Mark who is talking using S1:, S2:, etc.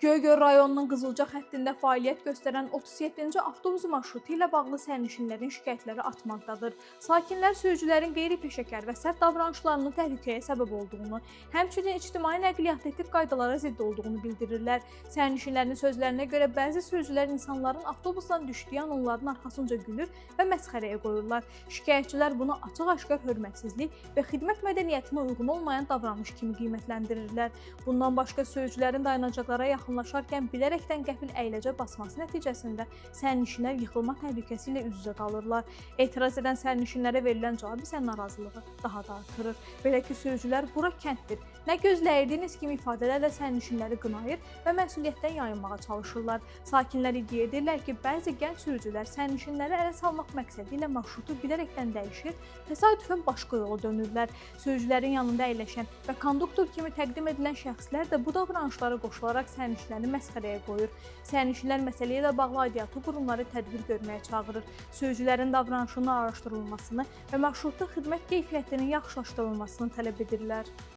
S1: Göygöl rayonunun Qızılca xəttində fəaliyyət göstərən 37-ci avtobus marşrutu ilə bağlı sərnişinlərin şikayətləri artmaqdadır. Sakinlər sürücülərin qeyri-peşəkar və sərt davranışlarının təhlükəyə səbəb olduğunu, həmçinin ictimai nəqliyyatda etik qaydalara zidd olduğunu bildirirlər. Sərnişinlərin sözlərinə görə bəzi sürücülər insanların avtobusdan düşdüyü an onların arxasınca gülür və məsxərəyə qoyurlar. Şikayətçilər bunu açıq-aşkar hörmətsizlik və xidmət mədəniyyətinə uyğun olmayan davranış kimi qiymətləndirirlər. Bundan başqa sürücülərin dayanacaqlara yaxınlaşarkən bilərəkdən qəfil əyləcə basması nəticəsində sərnişinlər yıxılma təhlükəsi ilə üz-üzə qalırlar. Etiraz edən sərnişinlərə verilən cavab isə narazılığı daha da artırır. Belə ki, sürücülər "bura kənddir, nə gözləyirdiniz" kimi ifadələrlə sərnişinləri qınayır və məsuliyyətdən yayınmağa çalışırlar. Sakinlər iddia edirlər ki, bəzi gənc sürücülər sərnişinləri ələ salmaq məqsədi ilə marşrutu bilərəkdən dəyişir, təsadüfən başqa yola dönürlər. Sürücülərin yanında əyləşən və konduktor kimi təqdim edilən şəxslər də bu davranışlara qoşularaq sərnişinləri məsxərəyə qoyur. Sərnişinlər məsələyə ilə bağlı aidiyyatı qurumları tədbir görməyə çağırır. Sürücülərin davranışının araşdırılmasını və marşrutda xidmət keyfiyyətinin yaxşılaşdırılmasını tələb edirlər.